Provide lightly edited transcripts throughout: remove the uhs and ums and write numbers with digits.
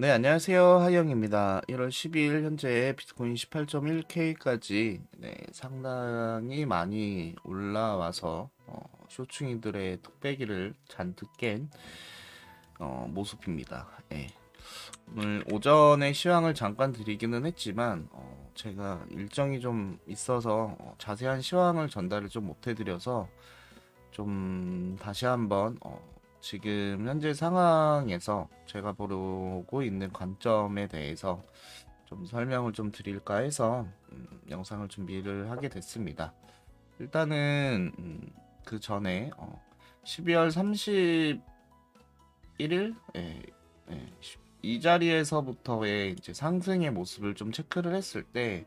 네, 안녕하세요. 하영입니다. 1월 12일 현재 비트코인 18.1K까지 상당히 많이 올라와서 쇼충이들의 뚝배기를 잔뜩 깬 모습입니다. 예. 오늘 오전에 시황을 잠깐 드리기는 했지만 제가 일정이 좀 있어서 자세한 시황을 전달을 좀 못해드려서 좀 다시 한번 지금 현재 상황에서 제가 보고 있는 관점에 대해서 좀 설명을 좀 드릴까 해서 영상을 준비를 하게 됐습니다. 일단은 그 전에 12월 31일 이 자리에서부터의 이제 상승의 모습을 좀 체크를 했을 때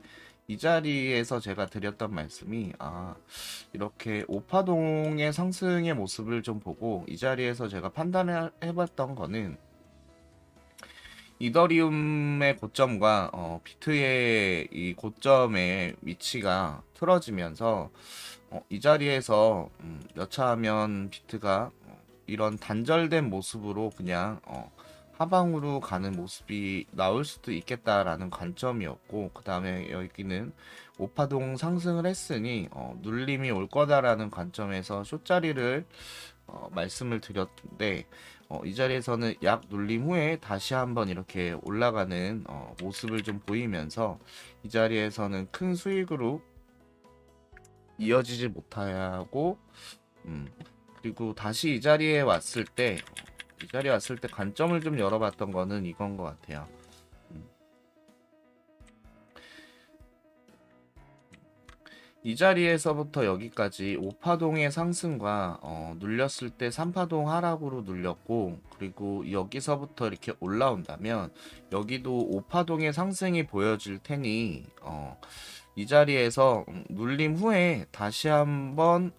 이 자리에서 제가 드렸던 말씀이 이렇게 오파동의 상승의 모습을 좀 보고 이 자리에서 제가 판단을 해봤던 거는 이더리움의 고점과 비트의 이 고점의 위치가 틀어지면서 이 자리에서 여차하면 비트가 이런 단절된 모습으로 그냥 하방으로 가는 모습이 나올 수도 있겠다라는 관점이었고, 그 다음에 여기는 오파동 상승을 했으니 눌림이 올 거다라는 관점에서 숏자리를 말씀을 드렸는데, 이 자리에서는 약 눌림 후에 다시 한번 이렇게 올라가는 모습을 좀 보이면서 이 자리에서는 큰 수익으로 이어지지 못하고 음, 그리고 다시 이 자리에 왔을 때 관점을 좀 열어봤던 거는 이건 것 같아요. 음, 이 자리에서부터 여기까지 5파동의 상승과 눌렸을 때 3파동 하락으로 눌렸고, 그리고 여기서부터 이렇게 올라온다면 여기도 5파동의 상승이 보여질 테니 이 자리에서 눌림 후에 다시 한번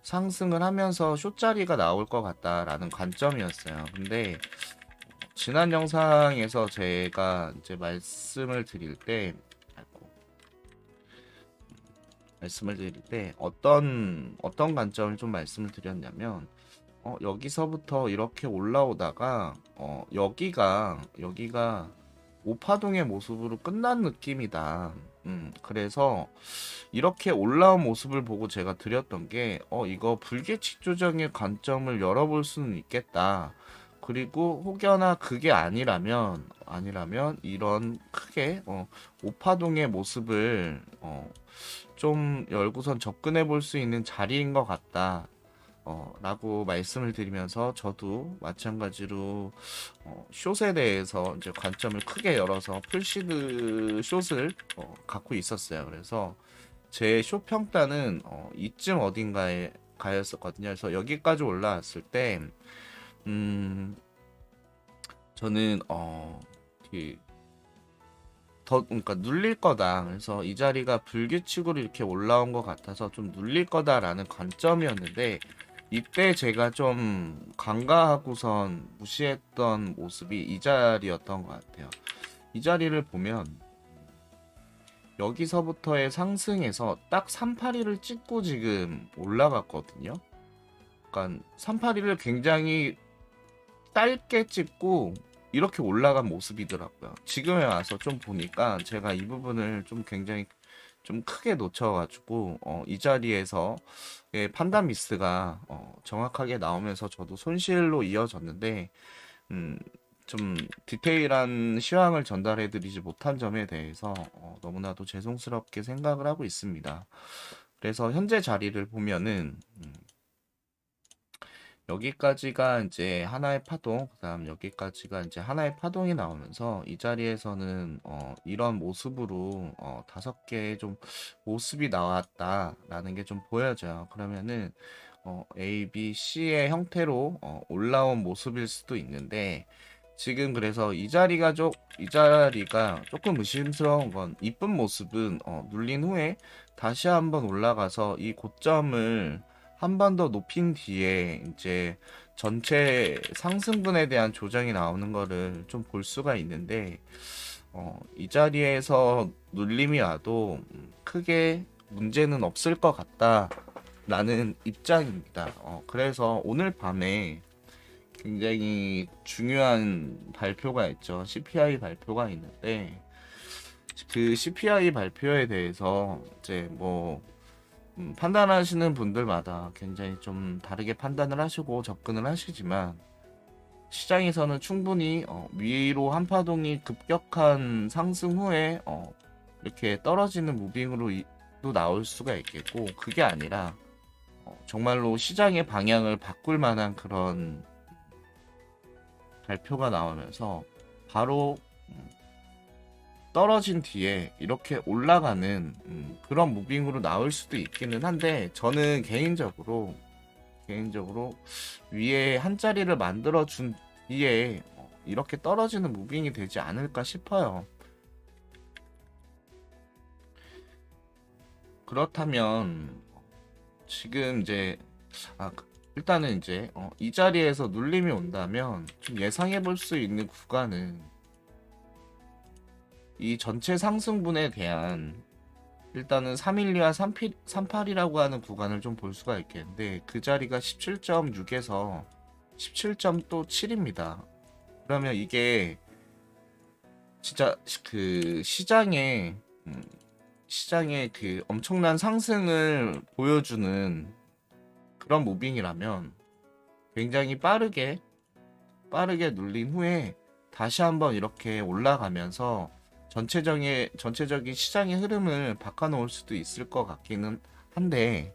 상승을 하면서 숏자리가 나올 것 같다라는 관점이었어요. 근데 지난 영상에서 제가 이제 말씀을 드릴 때 어떤 관점을 좀 말씀을 드렸냐면 여기서부터 이렇게 올라오다가 여기가 오파동의 모습으로 끝난 느낌이다. 그래서 이렇게 올라온 모습을 보고 제가 드렸던 게 이거 불규칙 조정의 관점을 열어볼 수는 있겠다. 그리고 혹여나 그게 아니라면 이런 크게 오파동의 모습을 좀 열고선 접근해 볼 수 있는 자리인 것 같다. 라고 말씀을 드리면서 저도 마찬가지로 숏에 대해서 이제 관점을 크게 열어서 풀시드 숏을 갖고 있었어요. 그래서 제 숏 평단은 이쯤 어딘가에 가였었거든요. 그래서 여기까지 올라왔을 때 음, 저는 그 그러니까 눌릴 거다. 그래서 이 자리가 불규칙으로 이렇게 올라온 것 같아서 좀 눌릴 거다라는 관점이었는데 이때 제가 좀 간과하고선 무시했던 모습이 이 자리였던 것 같아요. 이 자리를 보면 여기서부터의 상승에서 딱 382를 찍고 지금 올라갔거든요. 그러니까 382를 굉장히 짧게 찍고 이렇게 올라간 모습이더라고요. 지금에 와서 좀 보니까 제가 이 부분을 좀 굉장히 좀 크게 놓쳐가지고 이 자리에서 판단 미스가 정확하게 나오면서 저도 손실로 이어졌는데 음, 좀 디테일한 시황을 전달해드리지 못한 점에 대해서 너무나도 죄송스럽게 생각을 하고 있습니다. 그래서 현재 자리를 보면은 여기까지가 이제 하나의 파동, 그다음 여기까지가 이제 하나의 파동이 나오면서 이 자리에서는 이런 모습으로 다섯 개의 좀 모습이 나왔다라는 게 좀 보여져요. 그러면은 A, B, C의 형태로 올라온 모습일 수도 있는데 지금 그래서 이 자리가 조금 의심스러운 건 이쁜 모습은 눌린 후에 다시 한번 올라가서 이 고점을 한 번 더 높인 뒤에 이제 전체 상승분에 대한 조정이 나오는 거를 좀 볼 수가 있는데 이 자리에서 눌림이 와도 크게 문제는 없을 것 같다라는 입장입니다. 그래서 오늘 밤에 굉장히 중요한 발표가 있죠. CPI 발표가 있는데 그 CPI 발표에 대해서 이제 뭐 판단하시는 분들마다 굉장히 좀 다르게 판단을 하시고 접근을 하시지만 시장에서는 충분히 위로 한파동이 급격한 상승 후에 이렇게 떨어지는 무빙으로 또 나올 수가 있겠고, 그게 아니라 정말로 시장의 방향을 바꿀 만한 그런 발표가 나오면서 바로 떨어진 뒤에 이렇게 올라가는 그런 무빙으로 나올 수도 있기는 한데, 저는 개인적으로 위에 한 자리를 만들어 준 뒤에 이렇게 떨어지는 무빙이 되지 않을까 싶어요. 그렇다면 지금 이제 일단은 이제 이 자리에서 눌림이 온다면 좀 예상해 볼 수 있는 구간은 이 전체 상승분에 대한 일단은 312와 38이라고 하는 구간을 좀 볼 수가 있겠는데, 그 자리가 17.6에서 17.7입니다. 그러면 이게 진짜 그 시장의 그 엄청난 상승을 보여주는 그런 무빙이라면 굉장히 빠르게 눌린 후에 다시 한번 이렇게 올라가면서 전체적인 시장의 흐름을 바꿔놓을 수도 있을 것 같기는 한데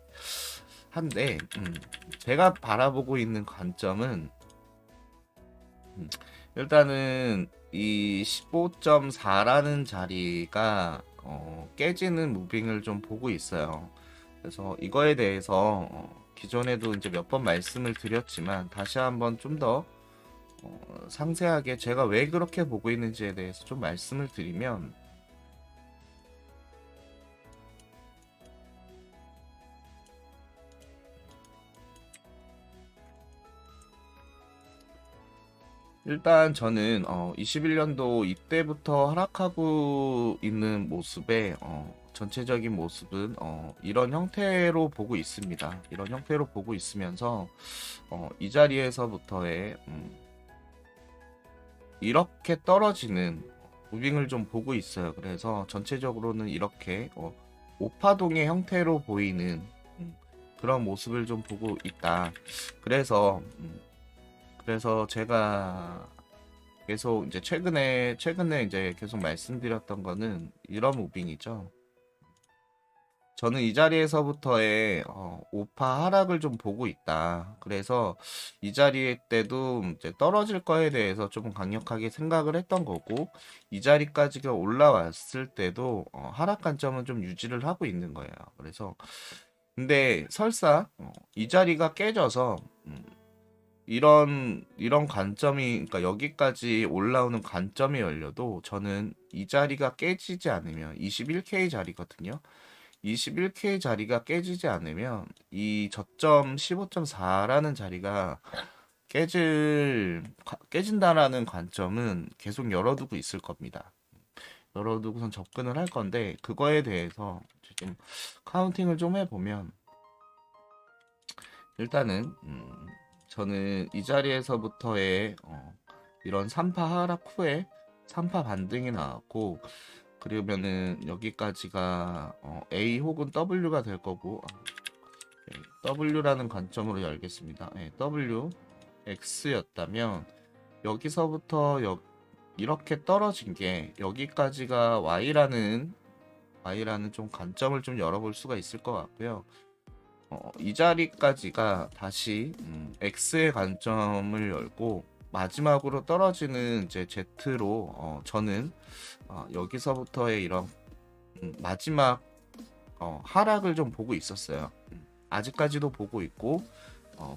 제가 바라보고 있는 관점은 일단은 이 15.4라는 자리가 깨지는 무빙을 좀 보고 있어요. 그래서 이거에 대해서 기존에도 이제 몇 번 말씀을 드렸지만 다시 한번 좀 더 상세하게 제가 왜 그렇게 보고 있는지에 대해서 좀 말씀을 드리면, 일단 저는 21년도 이때부터 하락하고 있는 모습에 전체적인 모습은 이런 형태로 보고 있습니다. 이런 형태로 보고 있으면서 이 자리에서부터의 이렇게 떨어지는 무빙을 좀 보고 있어요. 그래서 전체적으로는 이렇게 오파동의 형태로 보이는 그런 모습을 좀 보고 있다. 그래서 제가 계속 이제 최근에 이제 계속 말씀드렸던 거는 이런 무빙이죠. 저는 이 자리에서부터의 오파 하락을 좀 보고 있다. 그래서 이 자리 때도 이제 떨어질 거에 대해서 조금 강력하게 생각을 했던 거고, 이 자리까지가 올라왔을 때도 하락 관점은 좀 유지를 하고 있는 거예요. 그래서 근데 설사 이 자리가 깨져서 이런 관점이, 그러니까 여기까지 올라오는 관점이 열려도 저는 이 자리가 깨지지 않으면 21K 자리거든요. 21K 자리가 깨지지 않으면 이 저점 15.4라는 자리가 깨진다라는 관점은 계속 열어두고 있을 겁니다. 열어두고선 접근을 할 건데, 그거에 대해서 지금 카운팅을 좀 해보면 일단은 저는 이 자리에서부터의 이런 3파 하락 후에 3파 반등이 나왔고, 그러면은 여기까지가 A 혹은 W가 될 거고, W라는 관점으로 열겠습니다. W X였다면 여기서부터 이렇게 떨어진 게 여기까지가 Y라는 좀 관점을 좀 열어볼 수가 있을 것 같고요. 이 자리까지가 다시 X의 관점을 열고, 마지막으로 떨어지는 이제 Z로 저는 여기서부터의 이런 마지막 하락을 좀 보고 있었어요. 아직까지도 보고 있고,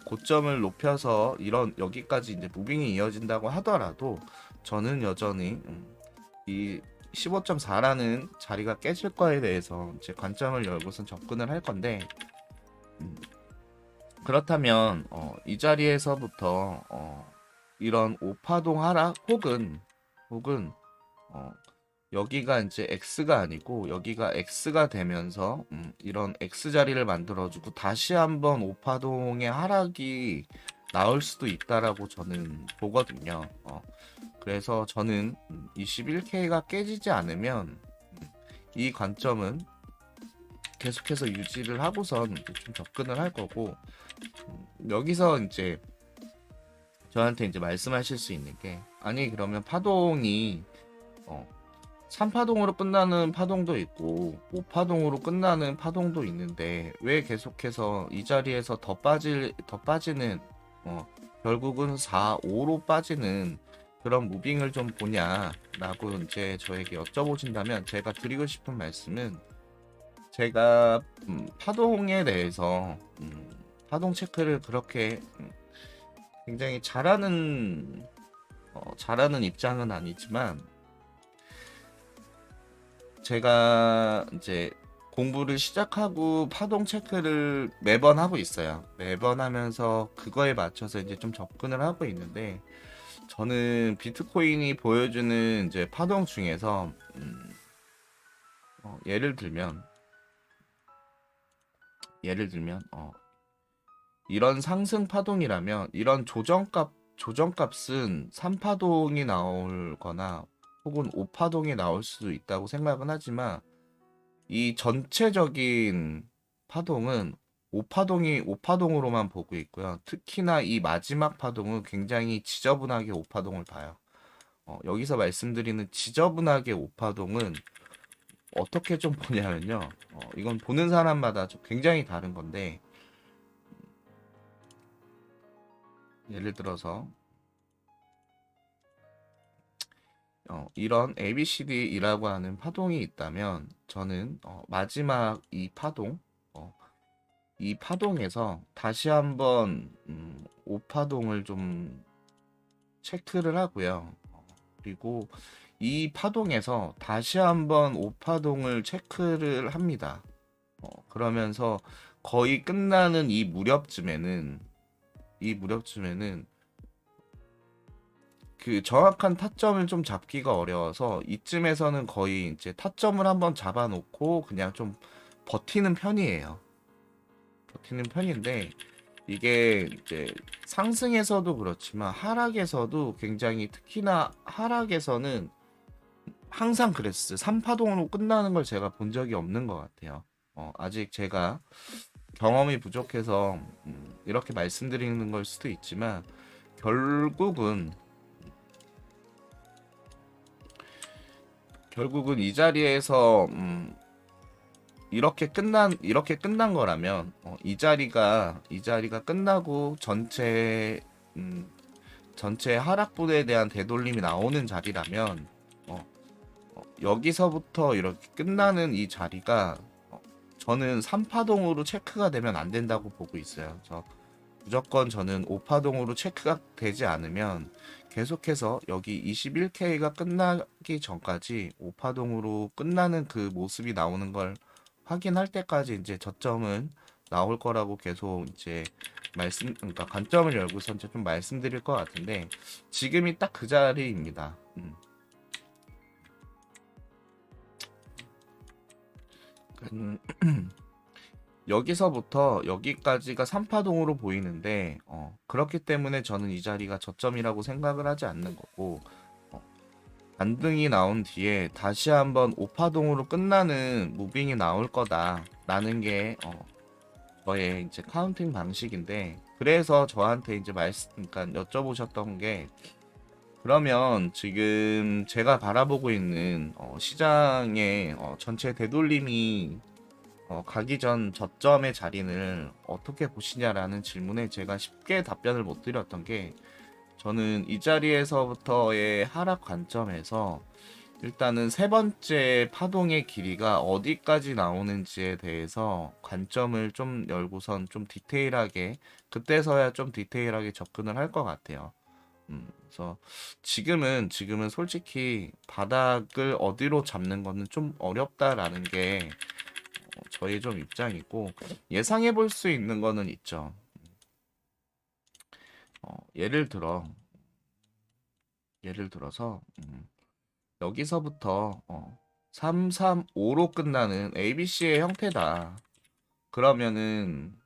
고점을 높여서 이런 여기까지 이제 무빙이 이어진다고 하더라도 저는 여전히 이 15.4라는 자리가 깨질 거에 대해서 제 관점을 열고선 접근을 할 건데, 그렇다면 이 자리에서부터 이런 오파동 하락 혹은 여기가 이제 X가 아니고 여기가 X가 되면서 이런 X 자리를 만들어주고 다시 한번 오파동의 하락이 나올 수도 있다라고 저는 보거든요. 그래서 저는 21K가 깨지지 않으면 이 관점은 계속해서 유지를 하고선 이제 좀 접근을 할 거고, 여기서 이제 저한테 이제 말씀하실 수 있는 게, 아니 그러면 파동이 3파동으로 끝나는 파동도 있고 5파동으로 끝나는 파동도 있는데 왜 계속해서 이 자리에서 더 빠지는 결국은 4, 5로 빠지는 그런 무빙을 좀 보냐라고 이제 저에게 여쭤보신다면, 제가 드리고 싶은 말씀은, 제가 파동에 대해서 파동 체크를 그렇게 굉장히 잘하는 입장은 아니지만, 제가 이제 공부를 시작하고 파동 체크를 매번 하고 있어요. 매번 하면서 그거에 맞춰서 이제 좀 접근을 하고 있는데, 저는 비트코인이 보여주는 이제 파동 중에서 예를 들면 이런 상승 파동이라면 이런 조정값은 3파동이 나올 거나 혹은 5파동이 나올 수도 있다고 생각은 하지만, 이 전체적인 파동은 5파동으로만 보고 있고요. 특히나 이 마지막 파동은 굉장히 지저분하게 5파동을 봐요. 여기서 말씀드리는 지저분하게 5파동은 어떻게 좀 보냐면요. 이건 보는 사람마다 좀 굉장히 다른 건데, 예를 들어서 이런 ABCD이라고 하는 파동이 있다면, 저는 마지막 이 파동에서 다시 한번 5파동을 좀 체크를 하고요. 그리고 이 파동에서 다시 한번 5파동을 체크를 합니다. 그러면서 거의 끝나는 이 무렵쯤에는 그 정확한 타점을 좀 잡기가 어려워서, 이쯤에서는 거의 이제 타점을 한번 잡아놓고 그냥 좀 버티는 편이에요. 버티는 편인데, 이게 이제 상승에서도 그렇지만 하락에서도 굉장히, 특히나 하락에서는 항상 그랬어요. 3파동으로 끝나는 걸 제가 본 적이 없는 것 같아요. 아직 제가 경험이 부족해서 이렇게 말씀드리는 걸 수도 있지만, 결국은 이 자리에서 이렇게 끝난 거라면, 이 자리가 끝나고 전체 하락분에 대한 되돌림이 나오는 자리라면, 여기서부터 이렇게 끝나는 이 자리가 저는 3파동으로 체크가 되면 안 된다고 보고 있어요. 무조건 저는 5파동으로 체크가 되지 않으면 계속해서 여기 21K가 끝나기 전까지 5파동으로 끝나는 그 모습이 나오는 걸 확인할 때까지 이제 저점은 나올 거라고 계속 이제 그러니까 관점을 열고서 이제 좀 말씀드릴 것 같은데, 지금이 딱 그 자리입니다. 음, 여기서부터 여기까지가 3파동으로 보이는데, 그렇기 때문에 저는 이 자리가 저점이라고 생각을 하지 않는 거고, 반등이 나온 뒤에 다시 한번 5파동으로 끝나는 무빙이 나올 거다라는 게 저의 이제 카운팅 방식인데, 그래서 저한테 이제 그러니까 여쭤보셨던 게, 그러면 지금 제가 바라보고 있는 시장의 전체 되돌림이 가기 전 저점의 자리를 어떻게 보시냐라는 질문에 제가 쉽게 답변을 못 드렸던 게, 저는 이 자리에서부터의 하락 관점에서 일단은 세 번째 파동의 길이가 어디까지 나오는지에 대해서 관점을 좀 열고선 좀 디테일하게, 그때서야 좀 디테일하게 접근을 할 것 같아요. 그래서 지금은 솔직히 바닥을 어디로 잡는 거는 좀 어렵다라는 게 저의 좀 입장이고, 예상해 볼 수 있는 거는 있죠. 예를 들어서 여기서부터 335로 끝나는 ABC의 형태다. 그러면은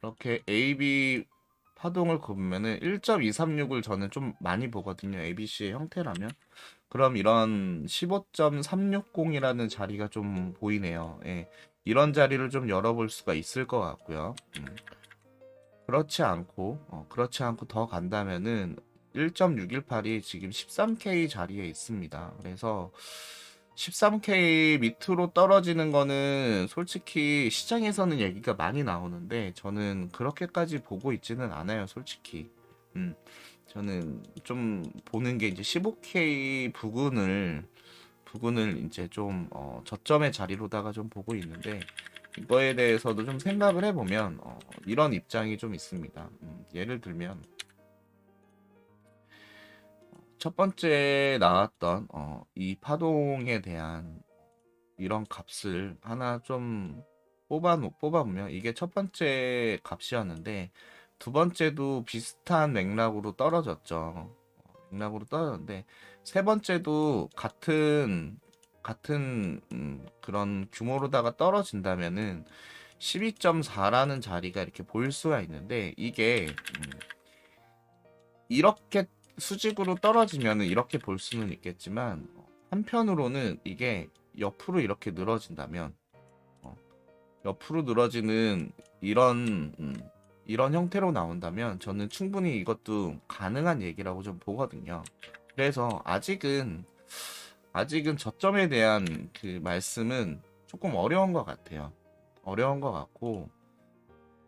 이렇게 AB 파동을 보면은 1.236을 저는 좀 많이 보거든요. ABC의 형태라면. 그럼 이런 15.360이라는 자리가 좀 보이네요. 예. 이런 자리를 좀 열어볼 수가 있을 것 같고요. 그렇지 않고 더 간다면은 1.618이 지금 13K 자리에 있습니다. 그래서 13K 밑으로 떨어지는 거는 솔직히 시장에서는 얘기가 많이 나오는데 저는 그렇게까지 보고 있지는 않아요, 솔직히. 음, 저는 좀 보는 게 이제 15K 부근을 이제 좀 저점의 자리로다가 좀 보고 있는데 이거에 대해서도 좀 생각을 해보면 이런 입장이 좀 있습니다. 예를 들면 첫 번째 나왔던 이 파동에 대한 이런 값을 하나 좀 뽑아보면 이게 첫 번째 값이었는데 두 번째도 비슷한 맥락으로 떨어졌죠. 맥락으로 떨어졌는데 세 번째도 같은 그런 규모로다가 떨어진다면은 12.4라는 자리가 이렇게 보일 수가 있는데 이게 이렇게 수직으로 떨어지면은 이렇게 볼 수는 있겠지만 한편으로는 이게 옆으로 이렇게 늘어진다면 어, 옆으로 늘어지는 이런 이런 형태로 나온다면 저는 충분히 이것도 가능한 얘기라고 좀 보거든요. 그래서 아직은 저점에 대한 그 말씀은 조금 어려운 것 같아요. 어려운 것 같고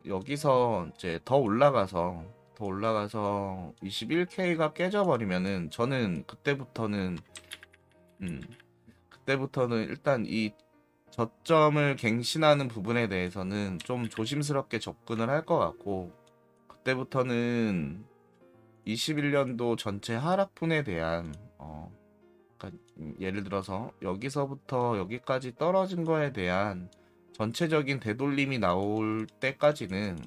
여기서 이제 더 올라가서 21K가 깨져버리면은 저는 음, 그때부터는 일단 이 저점을 갱신하는 부분에 대해서는 좀 조심스럽게 접근을 할 것 같고 그때부터는 21년도 전체 하락분에 대한 그러니까 예를 들어서 여기서부터 여기까지 떨어진 거에 대한 전체적인 되돌림이 나올 때까지는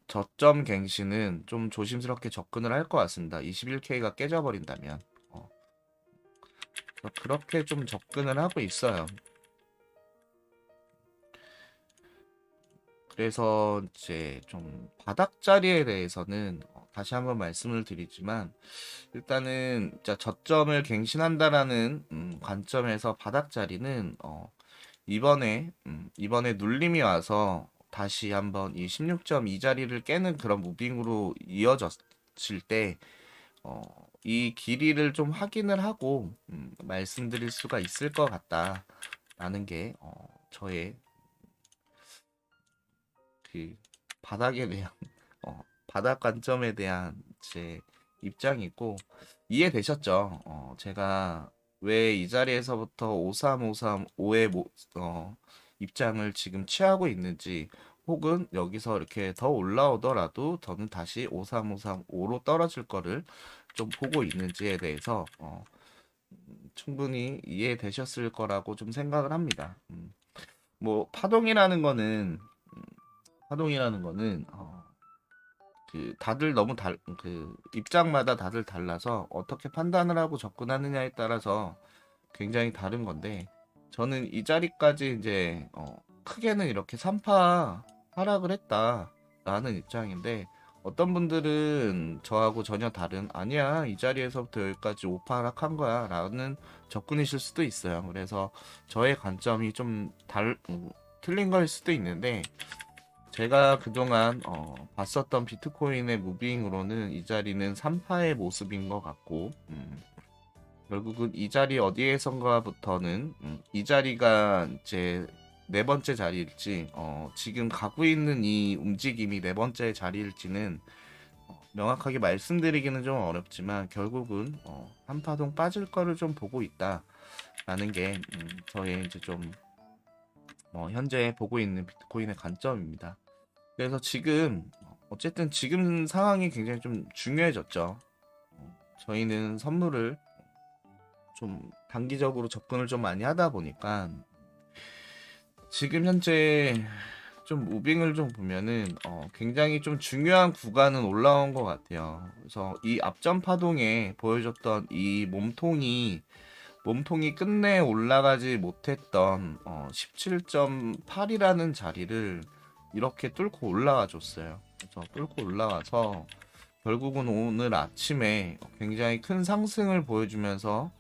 저점 갱신은 좀 조심스럽게 접근을 할 것 같습니다. 21K가 깨져버린다면 그렇게 좀 접근을 하고 있어요. 그래서 이제 좀 바닥 자리에 대해서는 다시 한번 말씀을 드리지만 일단은 진짜 저점을 갱신한다라는 관점에서 바닥 자리는 이번에 눌림이 와서 다시 한번 이 16.2 자리를 깨는 그런 무빙으로 이어졌을 때 이 길이를 좀 확인을 하고 말씀드릴 수가 있을 것 같다라는 게 저의 그 바닥에 대한 바닥 관점에 대한 제 입장이고 이해되셨죠? 제가 왜 이 자리에서부터 5353-5의 입장을 지금 취하고 있는지 혹은 여기서 이렇게 더 올라오더라도 저는 다시 5353-5로 떨어질 거를 좀 보고 있는지에 대해서 충분히 이해되셨을 거라고 좀 생각을 합니다. 뭐 파동이라는 거는 그 다들 너무 그 입장마다 다들 달라서 어떻게 판단을 하고 접근하느냐에 따라서 굉장히 다른 건데 저는 이 자리까지 이제 크게는 이렇게 3파 하락을 했다라는 입장인데 어떤 분들은 저하고 전혀 다른 아니야 이 자리에서부터 여기까지 5파 하락한 거야 라는 접근이실 수도 있어요. 그래서 저의 관점이 좀 틀린 걸 수도 있는데 제가 그동안 봤었던 비트코인의 무빙으로는 이 자리는 3파의 모습인 것 같고 결국은 이 자리 어디에선가부터는 이 자리가 이제 네 번째 자리일지 지금 가고 있는 이 움직임이 네 번째 자리일지는 명확하게 말씀드리기는 좀 어렵지만 결국은 한 파동 빠질 거를 좀 보고 있다라는 게 저의 이제 좀 현재 보고 있는 비트코인의 관점입니다. 그래서 지금 어쨌든 지금 상황이 굉장히 좀 중요해졌죠. 저희는 선물을 좀 단기적으로 접근을 좀 많이 하다 보니까 지금 현재 좀 무빙을 좀 보면은 굉장히 좀 중요한 구간은 올라온 것 같아요. 그래서 이 앞전 파동에 보여줬던 이 몸통이 몸통이 끝내 올라가지 못했던 17.8이라는 자리를 이렇게 뚫고 올라와 줬어요. 그래서 뚫고 올라와서 결국은 오늘 아침에 굉장히 큰 상승을 보여주면서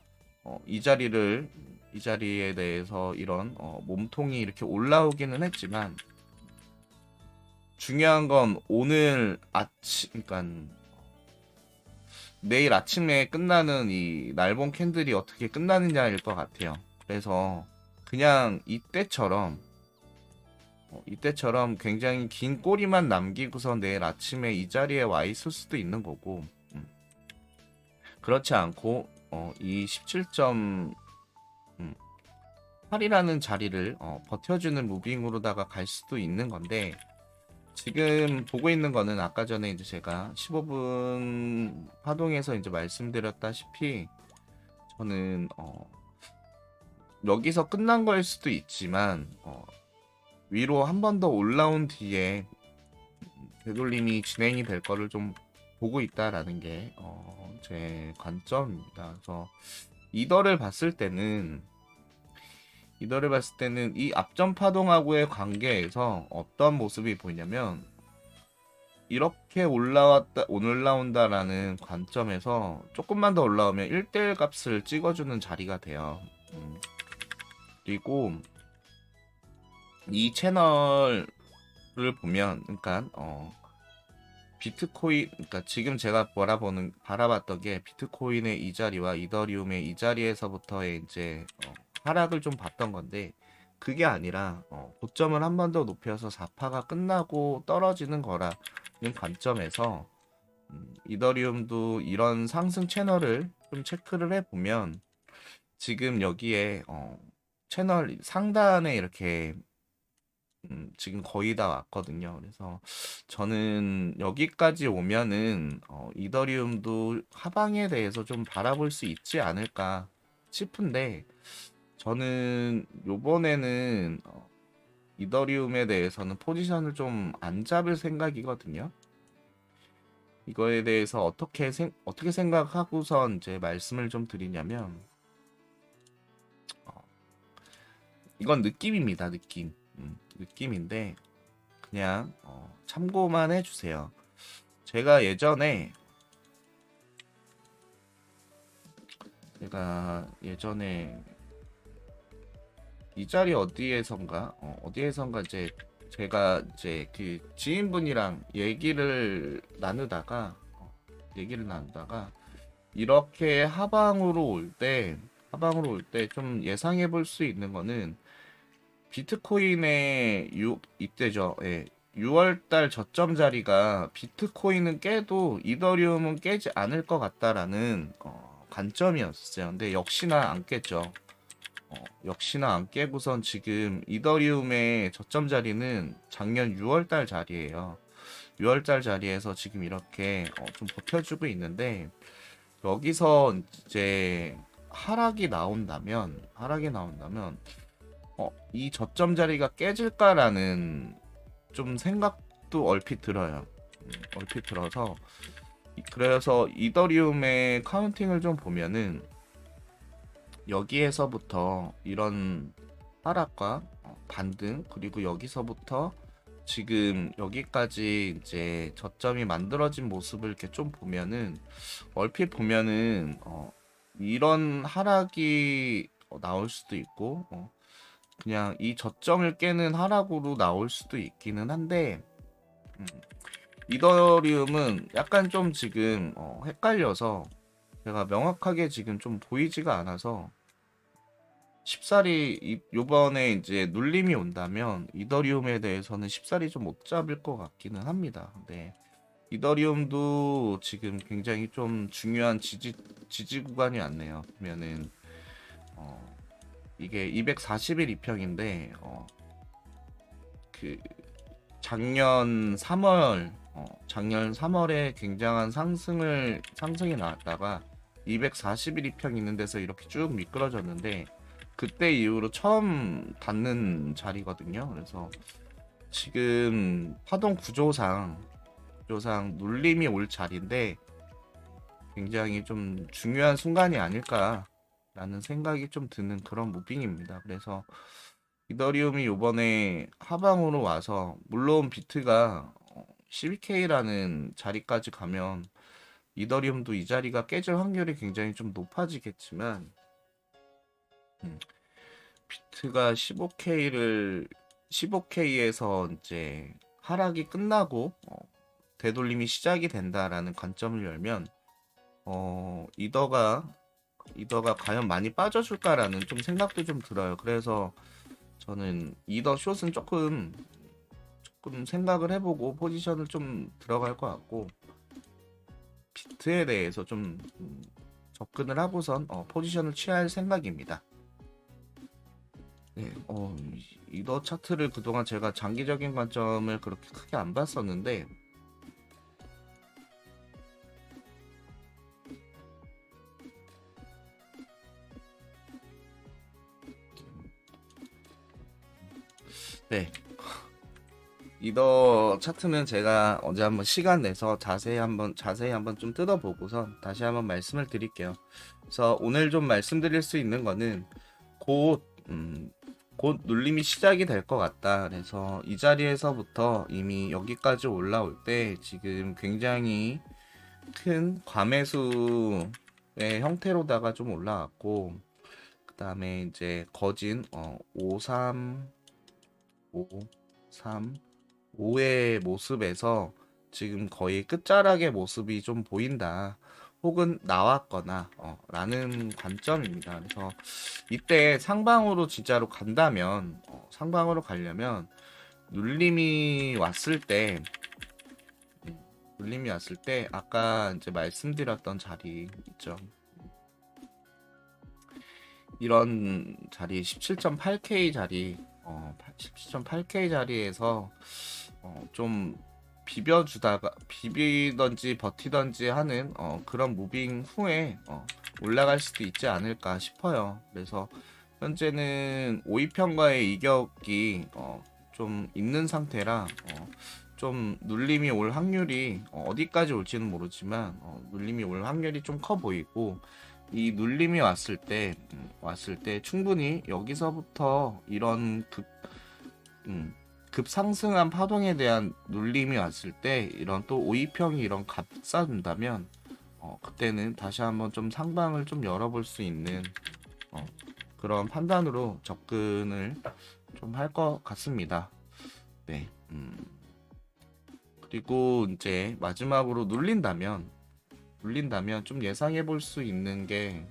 이 자리에 대해서 이런 몸통이 이렇게 올라오기는 했지만, 중요한 건 오늘 아침, 그러니까 내일 아침에 끝나는 이 날봉 캔들이 어떻게 끝나느냐일 것 같아요. 그래서 그냥 이때처럼 굉장히 긴 꼬리만 남기고서 내일 아침에 이 자리에 와 있을 수도 있는 거고, 그렇지 않고 이 17.8이라는 자리를 버텨주는 무빙으로다가 갈 수도 있는 건데, 지금 보고 있는 거는 아까 전에 이제 제가 15분 파동에서 이제 말씀드렸다시피, 저는 여기서 끝난 거일 수도 있지만 위로 한 번 더 올라온 뒤에 되돌림이 진행이 될 거를 좀 보고 있다라는 게 제 관점입니다. 그래서 이더를 봤을 때는 이 앞전 파동하고의 관계에서 어떤 모습이 보이냐면, 이렇게 올라온다라는 관점에서 조금만 더 올라오면 1대1 값을 찍어주는 자리가 돼요. 그리고 이 채널을 보면, 그러니까 비트코인, 그러니까 지금 제가 바라봤던 게 비트코인의 이 자리와 이더리움의 이 자리에서부터의 이제 하락을 좀 봤던 건데, 그게 아니라 고점을 한 번 더 높여서 4파가 끝나고 떨어지는 거라는 관점에서 이더리움도 이런 상승 채널을 좀 체크를 해보면, 지금 여기에 채널 상단에 이렇게 지금 거의 다 왔거든요. 그래서 저는 여기까지 오면은 이더리움도 하방에 대해서 좀 바라볼 수 있지 않을까 싶은데, 저는 요번에는 이더리움에 대해서는 포지션을 좀 안 잡을 생각이거든요. 이거에 대해서 어떻게 생각하고선 이제 말씀을 좀 드리냐면, 이건 느낌입니다. 느낌인데 그냥 참고만 해주세요. 제가 예전에 이 자리 어디에선가 이제 제가 이제 그 지인분이랑 얘기를 나누다가 이렇게 하방으로 올 때 좀 예상해 볼 수 있는 거는, 비트코인의 이때죠. 예. 6월달 저점 자리가 비트코인은 깨도 이더리움은 깨지 않을 것 같다라는 관점이었어요. 근데 역시나 안 깼죠. 역시나 안 깨고선 지금 이더리움의 저점 자리는 작년 6월달 자리예요. 6월달 자리에서 지금 이렇게 좀 버텨주고 있는데, 여기서 이제 하락이 나온다면 이 저점 자리가 깨질까라는 좀 생각도 얼핏 들어요. 얼핏 들어서, 그래서 이더리움의 카운팅을 좀 보면은 여기에서부터 이런 하락과 반등, 그리고 여기서부터 지금 여기까지 이제 저점이 만들어진 모습을 이렇게 좀 보면은, 얼핏 보면은 이런 하락이 나올 수도 있고, 그냥 이 저점을 깨는 하락으로 나올 수도 있기는 한데, 이더리움은 약간 좀 지금 헷갈려서 제가 명확하게 지금 좀 보이지가 않아서, 쉽사리 요번에 이제 눌림이 온다면 이더리움에 대해서는 쉽사리 좀 못 잡을 것 같기는 합니다. 근데 이더리움도 지금 굉장히 좀 중요한 지지 구간이 왔네요. 보면은 이게 240일 이평인데 그 작년 3월에 굉장한 상승이 나왔다가 240일 이평 있는 데서 이렇게 쭉 미끄러졌는데, 그때 이후로 처음 닿는 자리거든요. 그래서 지금 파동 구조상 눌림이 올 자리인데, 굉장히 좀 중요한 순간이 아닐까 라는 생각이 좀 드는 그런 무빙입니다. 그래서 이더리움이 요번에 하방으로 와서 물론 비트가 12K라는 자리까지 가면 이더리움도 이 자리가 깨질 확률이 굉장히 좀 높아지겠지만 비트가 15K에서 이제 하락이 끝나고 되돌림이 시작이 된다라는 관점을 열면 이더가 과연 많이 빠져줄까라는 좀 생각도 좀 들어요. 그래서 저는 이더 숏은 조금 생각을 해보고 포지션을 좀 들어갈 것 같고 비트에 대해서 좀 접근을 하고선 포지션을 취할 생각입니다. 네, 이더 차트를 그동안 제가 장기적인 관점을 그렇게 크게 안 봤었는데 네, 이더 차트는 제가 언제 한번 시간 내서 자세히 한번 좀 뜯어보고서 다시 한번 말씀을 드릴게요. 그래서 오늘 좀 말씀드릴 수 있는 거는 곧, 곧 눌림이 시작이 될 것 같다. 그래서 이 자리에서부터 이미 여기까지 올라올 때 지금 굉장히 큰 과매수의 형태로다가 좀 올라왔고, 그 다음에 이제 거진 5, 3, 5, 3, 5의 모습에서 지금 거의 끝자락의 모습이 좀 보인다. 혹은 나왔거나 라는 관점입니다. 그래서 이때 상방으로 진짜로 간다면 상방으로 가려면 눌림이 왔을 때 눌림이 왔을 때 아까 이제 말씀드렸던 자리 있죠. 이런 자리 17.8K 자리 17.8K 자리에서 좀 비비던지 버티던지 하는 그런 무빙 후에 올라갈 수도 있지 않을까 싶어요. 그래서 현재는 5위평과의 이격이 좀 있는 상태라 좀 눌림이 올 확률이 어디까지 올지는 모르지만 눌림이 올 확률이 좀 커 보이고 이 눌림이 왔을 때 충분히 여기서부터 이런 급상승한 파동에 대한 눌림이 왔을 때 이런 또 5위평이 이런 값싸준다면 그때는 다시 한번 좀 상방을 좀 열어볼 수 있는 그런 판단으로 접근을 좀 할 것 같습니다. 네. 그리고 이제 마지막으로 눌린다면 좀 예상해 볼 수 있는 게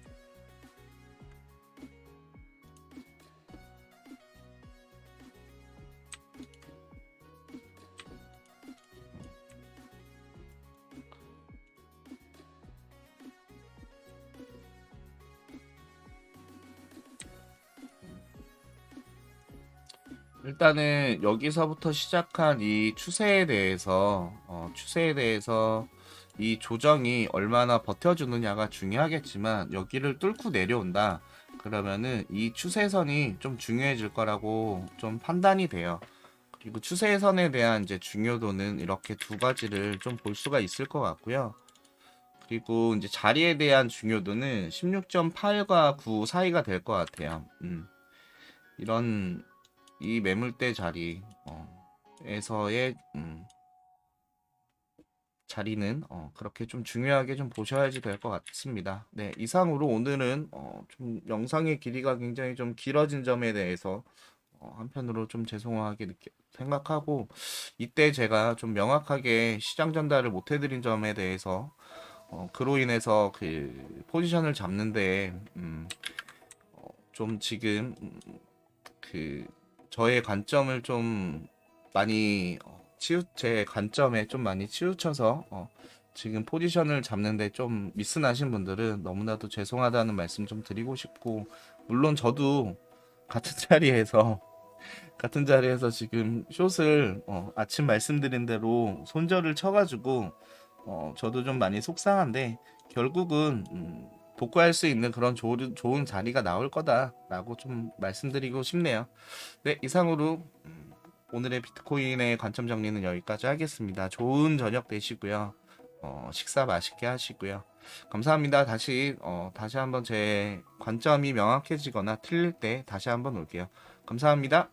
일단은 여기서부터 시작한 이 추세에 대해서 이 조정이 얼마나 버텨주느냐가 중요하겠지만 여기를 뚫고 내려온다. 그러면은 이 추세선이 좀 중요해질 거라고 좀 판단이 돼요. 그리고 추세선에 대한 이제 중요도는 이렇게 두 가지를 좀 볼 수가 있을 것 같고요. 그리고 이제 자리에 대한 중요도는 16.8과 9 사이가 될 것 같아요. 이런 이 매물대 자리 에서의 자리는 그렇게 좀 중요하게 좀 보셔야지 될 것 같습니다. 네, 이상으로 오늘은 좀 영상의 길이가 굉장히 좀 길어진 점에 대해서 한편으로 좀 죄송하게 생각하고 이때 제가 좀 명확하게 시장 전달을 못 해드린 점에 대해서 그로 인해서 그 포지션을 잡는데 좀 지금 그 저의 관점을 좀 많이 제 관점에 좀 많이 치우쳐서 지금 포지션을 잡는데 좀 미스나신 분들은 너무나도 죄송하다는 말씀 좀 드리고 싶고 물론 저도 같은 자리에서 지금 숏을 아침 말씀드린 대로 손절을 쳐가지고 저도 좀 많이 속상한데 결국은 복구할 수 있는 그런 좋은 자리가 나올 거다라고 좀 말씀드리고 싶네요. 네, 이상으로 오늘의 비트코인의 관점 정리는 여기까지 하겠습니다. 좋은 저녁 되시고요. 식사 맛있게 하시고요. 감사합니다. 다시 한번 제 관점이 명확해지거나 틀릴 때 다시 한번 올게요. 감사합니다.